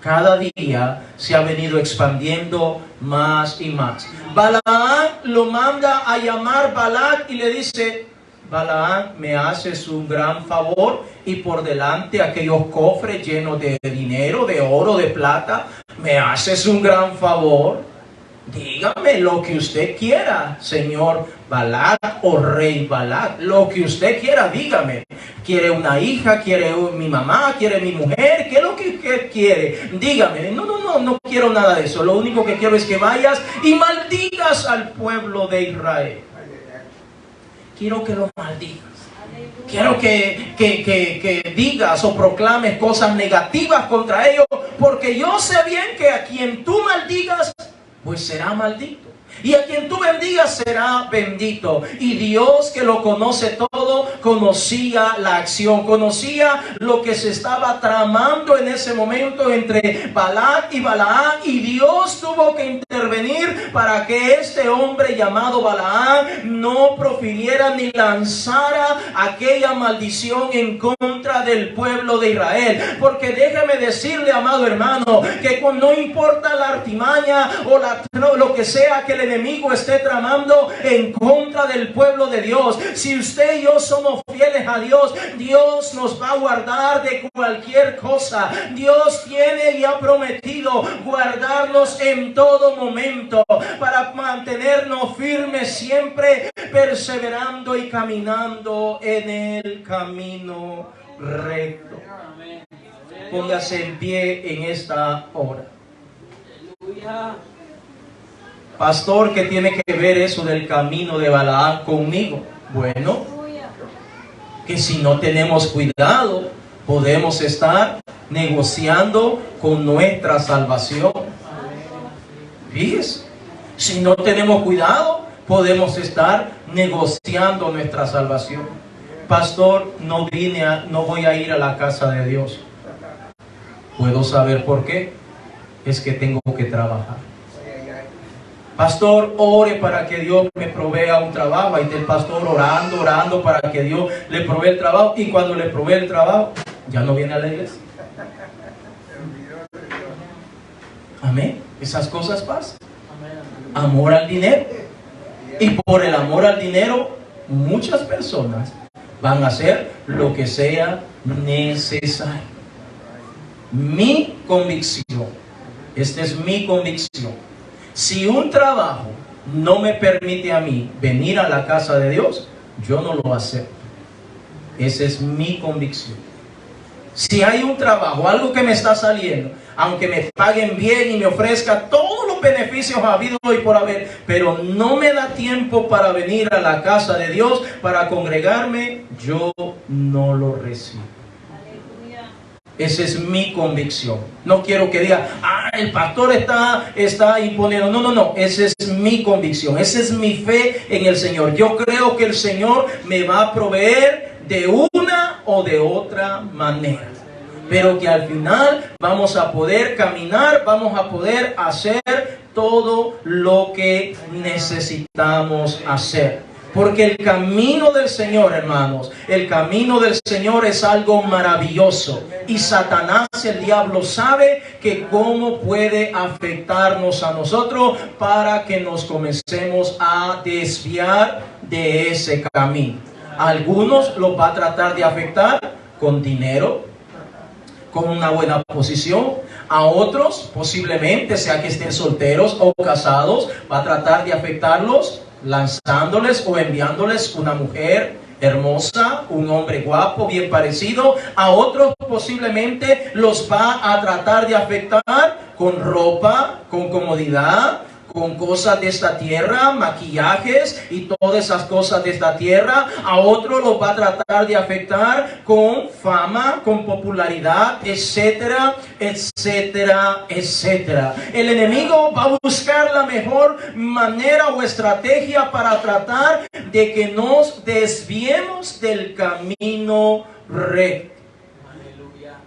cada día se ha venido expandiendo más y más. Balaam lo manda a llamar Balac y le dice, Balaam, me haces un gran favor y por delante aquellos cofres llenos de dinero, de oro, de plata, me haces un gran favor. Dígame lo que usted quiera, señor Balac o rey Balac, lo que usted quiera, dígame. ¿Quiere una hija? ¿Quiere mi mamá? ¿Quiere mi mujer? ¿Qué es lo que usted quiere? Dígame. No quiero nada de eso. Lo único que quiero es que vayas y maldigas al pueblo de Israel. Quiero que lo maldigas. Quiero que digas o proclames cosas negativas contra ellos, porque yo sé bien que a quien tú maldigas, pues será maldito. Y a quien tú bendigas será bendito. Y Dios, que lo conoce todo, conocía la acción, conocía lo que se estaba tramando en ese momento entre Balac y Balaam. Y Dios tuvo que intervenir para que este hombre llamado Balaam no profiriera ni lanzara aquella maldición en contra del pueblo de Israel. Porque déjeme decirle, amado hermano, que no importa la artimaña o lo que sea que le enemigo esté tramando en contra del pueblo de Dios, si usted y yo somos fieles a Dios, Dios nos va a guardar de cualquier cosa. Dios tiene y ha prometido guardarnos en todo momento para mantenernos firmes siempre, perseverando y caminando en el camino recto. Póngase en pie en esta hora. Pastor, ¿qué tiene que ver eso del camino de Balaam conmigo? Bueno, que si no tenemos cuidado, podemos estar negociando con nuestra salvación. Fíjese, si no tenemos cuidado, podemos estar negociando nuestra salvación. Pastor, no voy a ir a la casa de Dios. ¿Puedo saber por qué? Es que tengo que trabajar. Pastor, ore para que Dios me provea un trabajo. Ahí está el pastor orando para que Dios le provea el trabajo. Y cuando le provee el trabajo, ya no viene a la iglesia. Amén. Esas cosas pasan. Amor al dinero. Y por el amor al dinero, muchas personas van a hacer lo que sea necesario. Mi convicción, esta es mi convicción. Si un trabajo no me permite a mí venir a la casa de Dios, yo no lo acepto. Esa es mi convicción. Si hay un trabajo, algo que me está saliendo, aunque me paguen bien y me ofrezca todos los beneficios habidos y por haber, pero no me da tiempo para venir a la casa de Dios, para congregarme, yo no lo recibo. Esa es mi convicción. No quiero que diga, el pastor está imponiendo. No. Esa es mi convicción. Esa es mi fe en el Señor. Yo creo que el Señor me va a proveer de una o de otra manera. Pero que al final vamos a poder caminar, vamos a poder hacer todo lo que necesitamos hacer. Porque el camino del Señor, hermanos, el camino del Señor es algo maravilloso. Y Satanás, el diablo, sabe que cómo puede afectarnos a nosotros para que nos comencemos a desviar de ese camino. A algunos los va a tratar de afectar con dinero, con una buena posición. A otros, posiblemente, sea que estén solteros o casados, va a tratar de afectarlos lanzándoles o enviándoles una mujer hermosa, un hombre guapo, bien parecido. A otros posiblemente los va a tratar de afectar con ropa, con comodidad, con cosas de esta tierra, maquillajes y todas esas cosas de esta tierra. A otros los va a tratar de afectar con fama, con popularidad, etcétera, etcétera, etcétera. El enemigo va a buscar la mejor manera o estrategia para tratar de que nos desviemos del camino recto.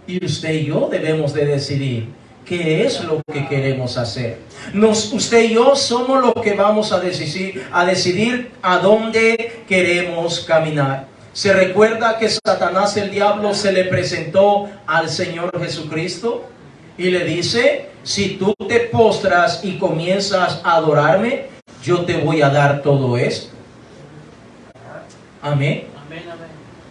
Y usted y yo debemos de decidir qué es lo que queremos hacer. Usted y yo somos los que vamos a decidir a dónde queremos caminar. ¿Se recuerda que Satanás, el diablo, se le presentó al Señor Jesucristo y le dice, si tú te postras y comienzas a adorarme, yo te voy a dar todo esto? Amén.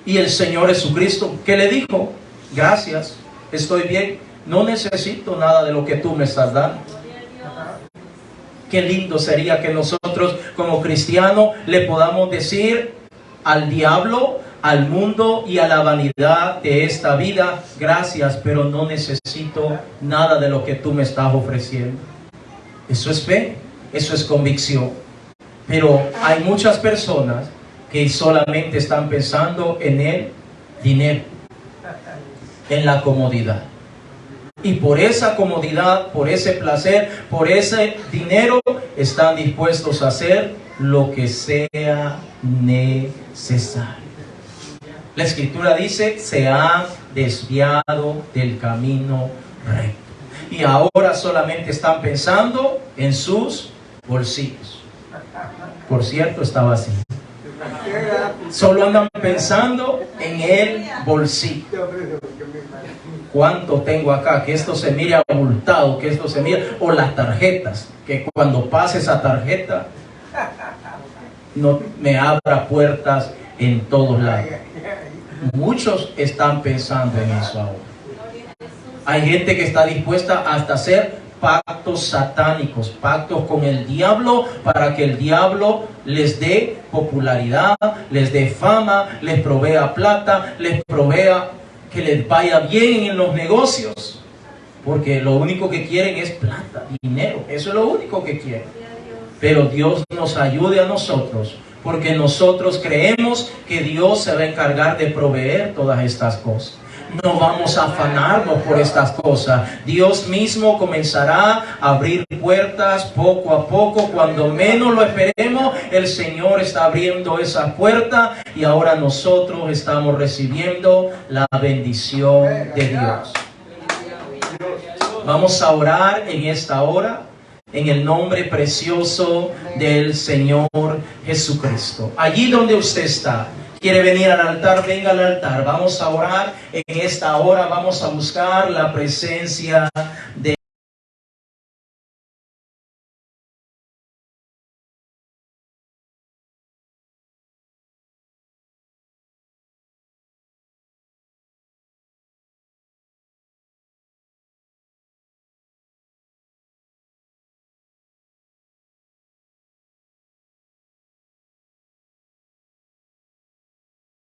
Y el Señor Jesucristo, ¿qué le dijo? Gracias, estoy bien, no necesito nada de lo que tú me estás dando. Qué lindo sería que nosotros como cristianos le podamos decir al diablo, al mundo y a la vanidad de esta vida, gracias, pero no necesito nada de lo que tú me estás ofreciendo. Eso es fe, eso es convicción. Pero hay muchas personas que solamente están pensando en el dinero, en la comodidad. Y por esa comodidad, por ese placer, por ese dinero, están dispuestos a hacer lo que sea necesario. La Escritura dice, se han desviado del camino recto. Y ahora solamente están pensando en sus bolsillos. Por cierto, está vacío. Solo andan pensando en el bolsillo. ¿Cuánto tengo acá? Que esto se mire abultado, que esto se mire, o las tarjetas, que cuando pase esa tarjeta no me abra puertas en todos lados. Muchos están pensando en eso ahora. Hay gente que está dispuesta hasta hacer pactos satánicos, pactos con el diablo, para que el diablo les dé popularidad, les dé fama, les provea plata, les provea que les vaya bien en los negocios, porque lo único que quieren es plata, dinero, eso es lo único que quieren. Pero Dios nos ayude a nosotros, porque nosotros creemos que Dios se va a encargar de proveer todas estas cosas. No vamos a afanarnos por estas cosas. Dios mismo comenzará a abrir puertas poco a poco. Cuando menos lo esperemos, el Señor está abriendo esa puerta y ahora nosotros estamos recibiendo la bendición de Dios. Vamos a orar en esta hora en el nombre precioso del Señor Jesucristo. Allí donde usted está, quiere venir al altar, venga al altar. Vamos a orar en esta hora, vamos a buscar la presencia de